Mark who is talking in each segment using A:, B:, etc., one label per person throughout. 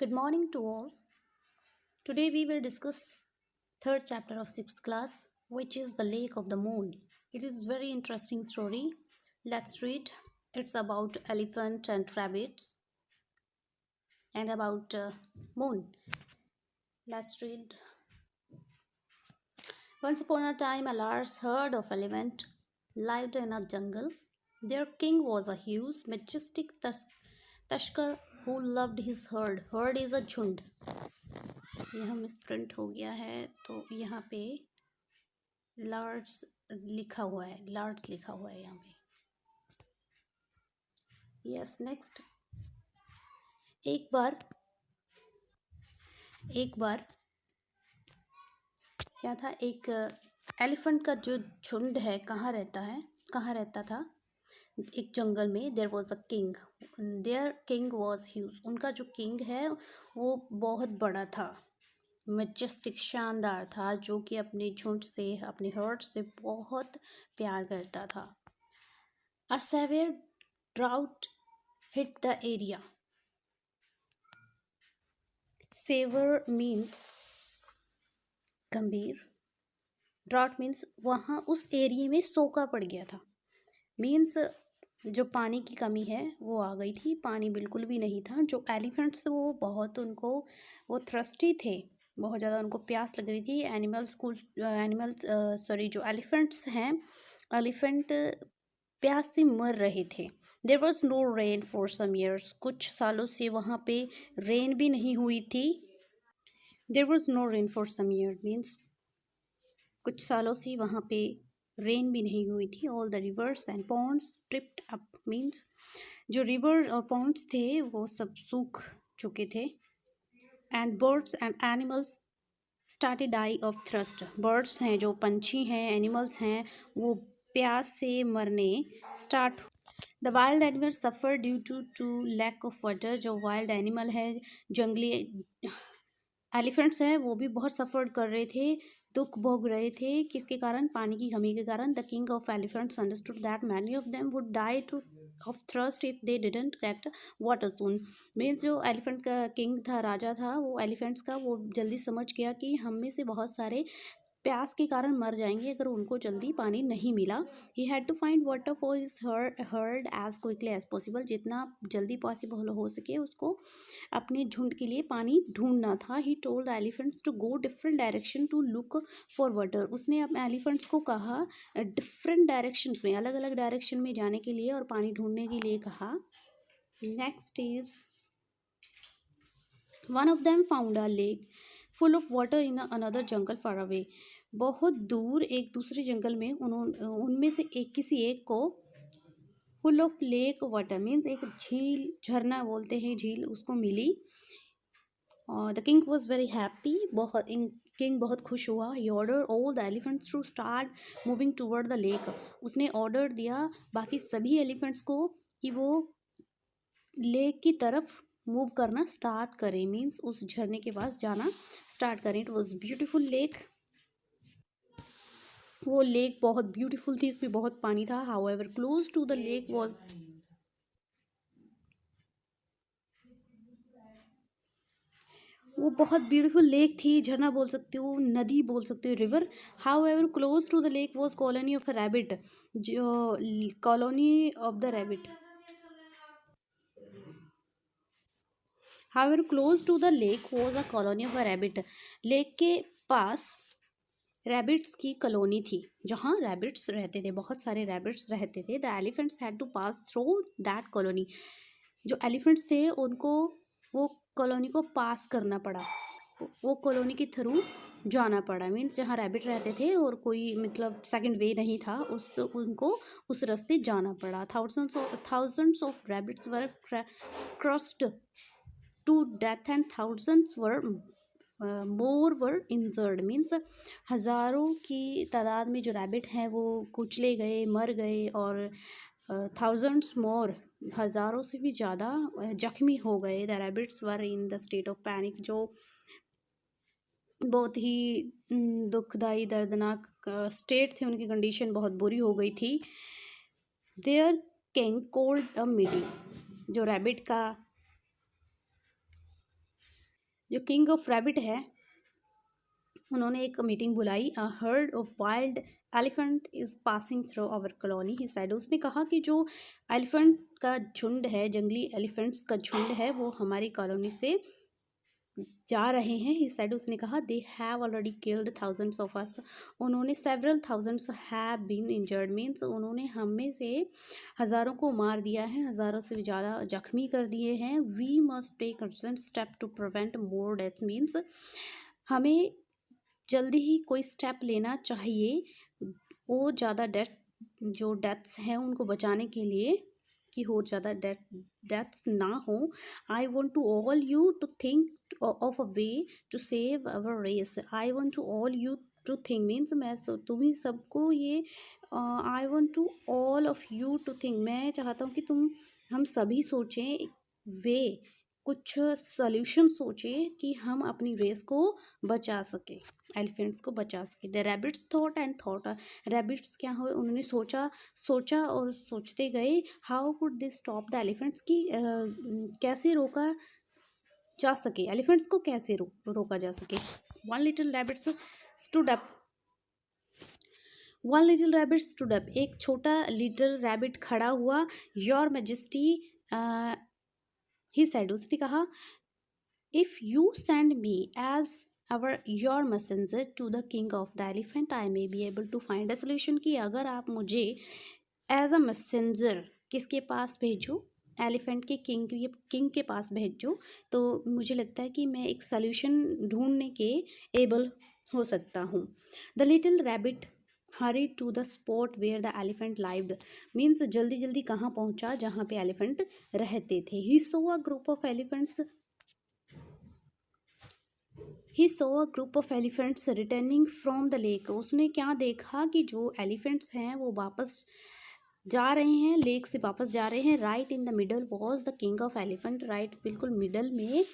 A: Good morning to all. Today we will discuss third chapter of 6th class, which is The Lake of the Moon. It is very interesting story. Let's read. It's about elephant and rabbits and about moon. Let's read. Once upon a time, a large herd of elephants lived in a jungle. Their king was a huge, majestic Tashkar who loved his herd. Herd is a झुंड. यहाँ misprint हो गया है तो यहाँ पे Lord's लिखा हुआ है, लार्ड्स लिखा हुआ है यहाँ पे. Yes, next. एक बार क्या था, एक एलिफेंट का जो झुंड है कहाँ रहता था, एक जंगल में. There was a king. There king was huge. उनका जो किंग है वो बहुत बड़ा था, मैजेस्टिक, शानदार था, जो कि अपने झुंड से, अपने हर्ड से बहुत प्यार करता था. A severe drought hit the area. Severe means गंभीर. ड्राउट मीन्स वहाँ उस एरिया में सोखा पड़ गया था. मीन्स जो पानी की कमी है वो आ गई थी, पानी बिल्कुल भी नहीं था. जो एलिफेंट्स थे वो बहुत वो थ्रस्टी थे, बहुत ज़्यादा उनको प्यास लग रही थी. जो एलिफेंट्स हैं, एलिफेंट प्यास से मर रहे थे. There was no rain for some years. कुछ सालों से वहाँ पे रेन भी नहीं हुई थी. There was no rain for some year means कुछ सालों से वहाँ पे रेन भी नहीं हुई थी. All the rivers and ponds dried up means जो रिवर और पॉन्ड्स थे वो सब सूख चुके थे. And birds and animals started die of thirst. Birds हैं, जो पंछी हैं, एनिमल्स हैं, वो प्यास से मरने start. The wild animal suffer due to lack of water. जो वाइल्ड एनिमल है, जंगली एलिफेंट्स हैं, वो भी बहुत सफ़र कर रहे थे, दुख भोग रहे थे. किसके कारण? पानी की कमी के कारण. The king of elephants understood that many of them would die of thirst if they didn't get water soon. Means जो एलिफेंट का किंग था, राजा था वो एलिफेंट्स का, वो जल्दी समझ गया कि हम में से बहुत सारे प्यास के कारण मर जाएंगे अगर उनको जल्दी पानी नहीं मिला. He had to find water for his herd as quickly as possible. जितना जल्दी पॉसिबल हो सके उसको अपने झुंड के लिए पानी ढूंढना था. He told the elephants to go different direction to look for water. उसने अपने एलिफेंट्स को कहा डिफरेंट डायरेक्शंस में, अलग अलग डायरेक्शन में जाने के लिए और पानी ढूंढने के लिए कहा. Next is one of them found a lake full of water in another jungle far away. बहुत दूर एक दूसरे जंगल में उनमें से किसी एक को full of lake water means एक झील, झरना बोलते हैं, झील उसको मिली. The king was very happy. King बहुत खुश हुआ. He ordered all the elephants to start moving toward the lake. उसने ऑर्डर दिया बाकी सभी एलिफेंट्स को कि वो लेक की तरफ मूव करना स्टार्ट करें, मीन्स उस झरने के पास जाना स्टार्ट करें. It was beautiful lake. वो लेक बहुत ब्यूटीफुल थी, इसमें बहुत पानी था. However close to the lake was, वो बहुत ब्यूटीफुल लेक थी, झरना बोल सकते हो, नदी बोल सकते हो, river. However close to the lake was colony of a rabbit. जो colony of the rabbit. However close to the lake was a colony of a rabbit. Lake के पास रैबिट्स की कॉलोनी थी, जहाँ रैबिट्स रहते थे, बहुत सारे रैबिट्स रहते थे. The elephants had to pass through that colony. जो एलिफेंट्स थे उनको वो कॉलोनी को पास करना पड़ा, वो कॉलोनी के थ्रू जाना पड़ा. मीन्स जहाँ रैबिट रहते थे और कोई मतलब सेकंड वे नहीं था, उनको उस रास्ते जाना पड़ा. Thousands of rabbits were crushed to death and thousands were more were injured. Means हज़ारों की तादाद में जो रैबिट हैं वो कुचले गए, मर गए, और थाउजेंड्स मोर, हज़ारों से भी ज़्यादा जख्मी हो गए. The rabbits were in the state of panic. जो बहुत ही दुखदाई, दर्दनाक स्टेट थी, उनकी कंडीशन बहुत बुरी हो गई थी. There king called a meeting. जो रैबिट का जो किंग ऑफ रैबिट है उन्होंने एक मीटिंग बुलाई। A herd of wild elephant is passing through our colony he said. उसने कहा कि जो एलिफेंट का झुंड है, जंगली एलिफेंट्स का झुंड है, वो हमारी कॉलोनी से जा रहे हैं। ही साइड उसने कहा they have already killed thousands of us. उन्होंने several thousands have been injured means उन्होंने हम में से हज़ारों को मार दिया है, हज़ारों से भी ज़्यादा जख्मी कर दिए हैं। We must take urgent step to prevent more death means हमें जल्दी ही कोई स्टेप लेना चाहिए वो ज़्यादा डेथ्स हैं उनको बचाने के लिए, कि और ज़्यादा डेथ्स ना हो। I want to all you to think of a way to save our race. I want to all you to think means मैं तुम्ही सबको ये I want to all of you to think, मैं चाहता हूँ कि हम सभी सोचें वे कुछ सॉल्यूशन सोचें कि हम अपनी रेस को बचा सके, एलिफेंट्स को बचा सके। The rabbits thought and thought, rabbits क्या हुए, उन्होंने सोचा और सोचते गए। How could this stop the elephants, की कैसे रोका जा सके, एलिफेंट्स को कैसे रोका जा सके। One little rabbits stood up, one little rabbit stood up, एक छोटा लिटिल रैबिट खड़ा हुआ। योर मैजेस्टी ही सेड, उसने कहा if you send me as your messenger to the king of the elephant I may be able to find a solution, कि अगर आप मुझे एज अ मैसेंजर किसके पास भेजो, एलिफेंट के किंग के पास भेजो, तो मुझे लगता है कि मैं एक सोल्यूशन ढूंढने के एबल हो सकता हूँ। The little rabbit hurry to the spot where the elephant lived means जल्दी जल्दी कहाँ पहुँचा जहाँ पे एलिफेंट रहते थे। He saw a group of elephants, he saw a group of elephants returning from the lake, उसने क्या देखा कि जो एलिफेंट्स हैं वो वापस जा रहे हैं, लेक से वापस जा रहे हैं। Right in the middle was the king of elephant, right बिल्कुल मिडल में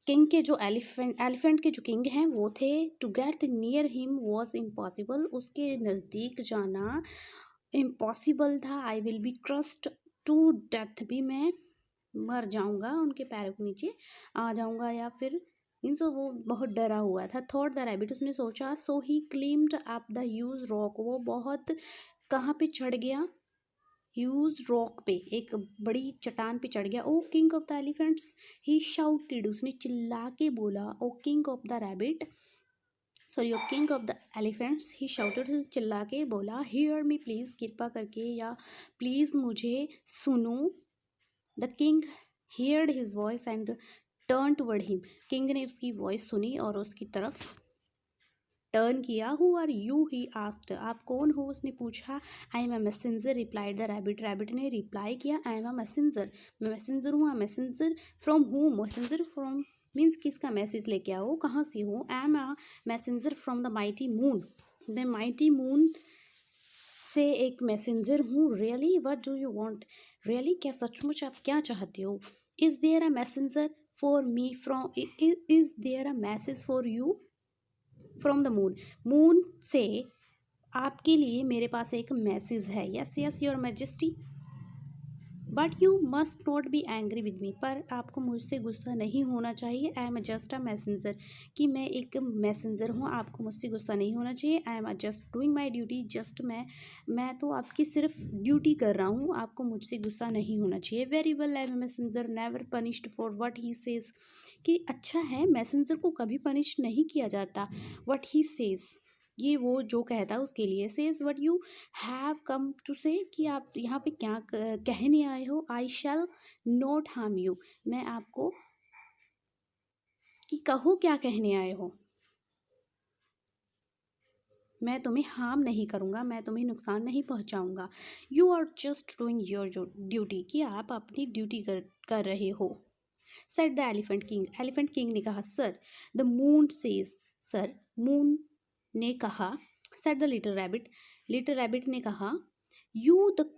A: किंग के जो एलिफेंट के जो किंग हैं वो थे। To get near him was impossible, उसके नज़दीक जाना इम्पॉसिबल था। I will be crushed to death, भी मैं मर जाऊंगा, उनके पैरों के नीचे आ जाऊंगा, या फिर मीन्स वो बहुत डरा हुआ था। थॉट द रैबिट, उसने सोचा। सो ही क्लिम्ड अप द ह्यूज रॉक, वो बहुत कहाँ पे चढ़ गया, ह्यूज रॉक पे, एक बड़ी चट्टान पे चढ़ गया। O king of the elephants he shouted, उसने चिल्ला के बोला। O king of the rabbit sorry O king of the elephants he shouted, चिल्ला के बोला। हियर मी प्लीज़, कृपा करके या प्लीज़ मुझे सुनो। The king heard his voice and turn toward him, king ने उसकी वॉइस सुनी और उसकी तरफ टर्न किया। Who are you he asked, आप कौन हो, उसने पूछा। I am a messenger replied the rabbit, rabbit ने रिप्लाई किया आई एम अ मैसेंजर, मैं मैसेंजर हूँ। Messenger from home, messenger from means किसका मैसेज लेके आओ, कहाँ से हो। I am a messenger from the mighty moon, मैं माइटी मून से एक मैसेंजर हूँ। Really what do you want, really क्या सचमुच आप क्या चाहते हो। Is there a messenger for me from, is there a message for you from the moon, moon से आपके लिए मेरे पास एक मैसेज है। Yes yes your majesty, but you must not be angry with me, पर आपको मुझसे गुस्सा नहीं होना चाहिए। I am just a messenger, कि मैं एक मैसेंजर हूँ, आपको मुझसे गुस्सा नहीं होना चाहिए। I am just doing my duty, just मैं तो आपकी सिर्फ ड्यूटी कर रहा हूँ, आपको मुझसे गुस्सा नहीं होना चाहिए। Very well I am messenger never punished for what he says, कि अच्छा है मैसेंजर को कभी पनिश नहीं किया जाता। व्हाट ही सेज, ये वो जो कहता है उसके लिए। Says what you have come to say, कि आप यहाँ पे क्या कहने आए हो। I shall not harm you, मैं आपको, कि कहो क्या कहने आए हो, मैं तुम्हें हार्म नहीं करूँगा, मैं तुम्हें नुकसान नहीं पहुँचाऊँगा। You are just doing your duty, कि आप अपनी ड्यूटी कर रहे हो। सेड द एलिफेंट किंग ने कहा। Sir the moon says, sir moon ने कहा। सेड द लिटिल रैबिट ने कहा। You the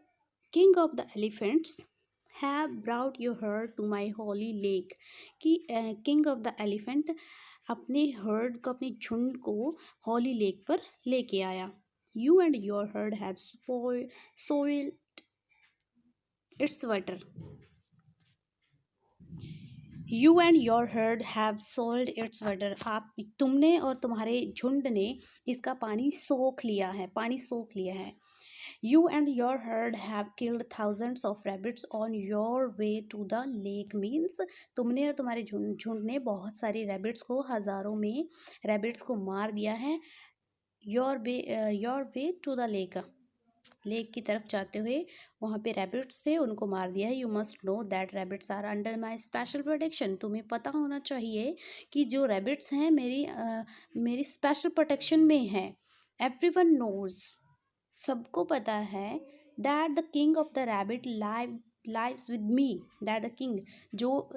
A: king of the elephants have brought your herd to my holy lake, कि किंग ऑफ द एलिफेंट अपने herd को, अपने झुंड को हॉली लेक पर लेके आया। You and your herd have soiled its water, you and your herd have sold its water, आप तुमने और तुम्हारे झुंड ने इसका पानी सोख लिया है, पानी सोख लिया है। You and your herd have killed thousands of rabbits on your way to the lake, means तुमने और तुम्हारे झुंड ने बहुत सारी रैबिट्स को, हज़ारों में रैबिट्स को मार दिया है। Your way to the lake, lake की तरफ जाते हुए वहाँ पे रैबिट्स थे, उनको मार दिया है। You must know that rabbits are under my special protection, तुम्हें पता होना चाहिए कि जो रैबिट्स हैं मेरी स्पेशल प्रोटेक्शन में है। एवरी वन नोज, सबको पता है, that the king of the rabbit lives with me, that the king, जो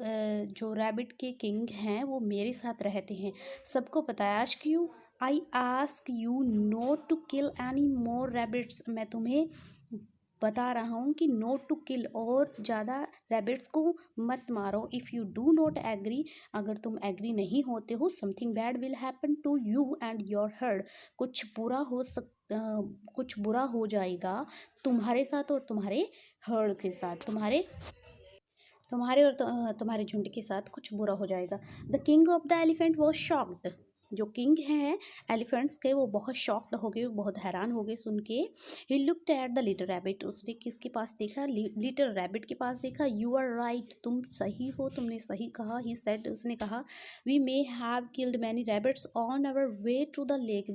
A: रैबिट के किंग हैं वो मेरे साथ रहते हैं, सबको पता है। I ask you not to kill any more rabbits, मैं तुम्हें बता रहा हूँ कि नोट टू किल, और ज़्यादा रैबिट्स को मत मारो। If you do not agree, अगर तुम एग्री नहीं होते हो, something bad will happen to you and your herd, कुछ बुरा हो जाएगा तुम्हारे साथ और तुम्हारे हर्ड के साथ, तुम्हारे और तुम्हारे झुंड के साथ कुछ बुरा हो जाएगा। The king of the elephant was shocked, जो किंग हैं एलिफेंट्स के वो बहुत शॉक्ड हो गए, बहुत हैरान हो गए सुन के। He looked at the little rabbit, उसने किसके पास देखा? लिटिल रैबिट के पास देखा। यू आर राइट, तुम सही हो, तुमने सही कहा। ही सेड, उसने कहा, we may have killed many rabbits on our way to the lake,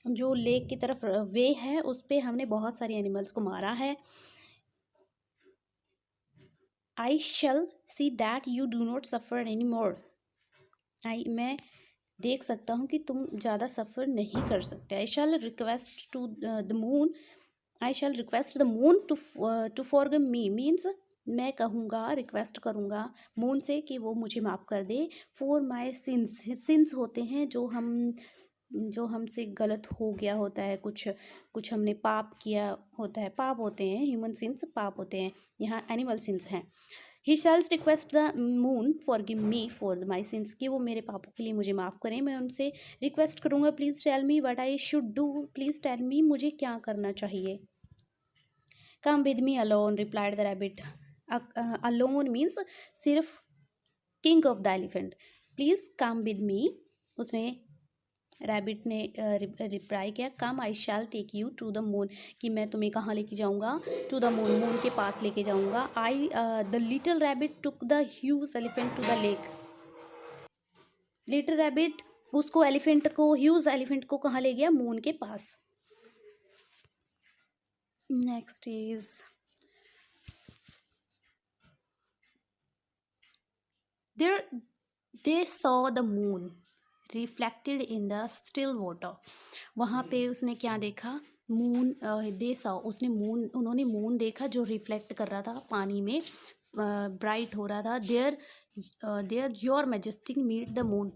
A: जो लेक की तरफ वे है उस पे हमने बहुत सारे एनिमल्स को मारा है। I shall see that you do not suffer any more, मैं देख सकता हूँ कि तुम ज़्यादा सफ़र नहीं कर सकते। I shall request the moon to forgive me, means मैं कहूँगा, रिक्वेस्ट करूँगा मून से कि वो मुझे माफ़ कर दे। फॉर माई सिंस होते हैं जो हमसे गलत हो गया होता है, कुछ हमने पाप किया होता है, पाप होते हैं, ह्यूमन सिंस पाप होते हैं, यहाँ एनिमल सिंस हैं। He shalls request the moon forgive me for my sins, कि वो मेरे पापों के लिए मुझे माफ़ करें। मैं उनसे रिक्वेस्ट करूँगा, please tell me what I should do, please tell me मुझे क्या करना चाहिए। Come with me alone, replied the rabbit. Alone means सिर्फ king of the elephant. Please come with me, उसने रैबिट ने रिप्लाई किया, come I shall take you to the moon, कि मैं तुम्हें कहाँ लेके जाऊँगा? टू द मून, मून के पास लेके जाऊँगा। The little rabbit took the huge elephant to the lake, little rabbit उसको ह्यूज एलिफेंट को कहाँ ले गया? मून के पास। Next is they saw the moon reflected in the still water, वहाँ पे उसने क्या देखा? मून, उन्होंने मून देखा जो रिफ्लेक्ट कर रहा था पानी में, ब्राइट हो रहा था। There your majestic meet the moon,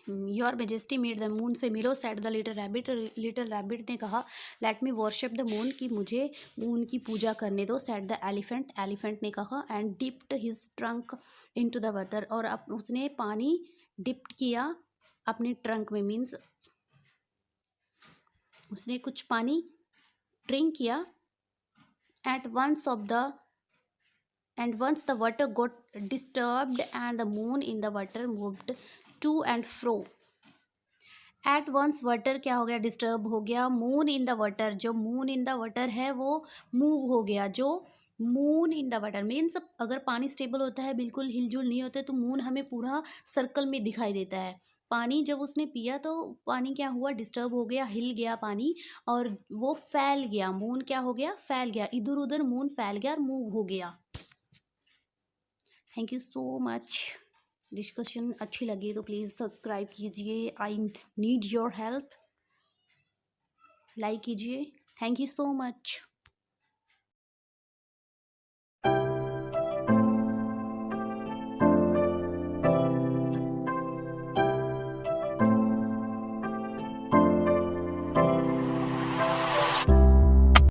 A: your majesty meet the moon से मिलो, said the little rabbit, little rabbit ने कहा, let me worship the moon, कि मुझे मून की पूजा करने दो। सेट द एलिफेंट, एलिफेंट ने कहा, and dipped his trunk into the water, और अब उसने पानी डिप्ट किया अपने ट्रंक में, मीन्स उसने कुछ पानी ड्रिंक किया। At once the water got disturbed and the moon in the water moved to and fro. At once water क्या हो गया? डिस्टर्ब हो गया। मून इन द वाटर, जो मून इन द वाटर है वो मूव हो गया। जो moon in the water means अगर पानी स्टेबल होता है, बिल्कुल हिलजुल नहीं होता, तो मून हमें पूरा सर्कल में दिखाई देता है। पानी जब उसने पिया तो पानी क्या हुआ? डिस्टर्ब हो गया, हिल गया पानी, और वो फैल गया। मून क्या हो गया? फैल गया, इधर उधर मून फैल गया और मूव हो गया। Thank you so much. Discussion अच्छी लगी तो प्लीज़ सब्सक्राइब कीजिए। I need your help. Like कीजिए। Thank you so much.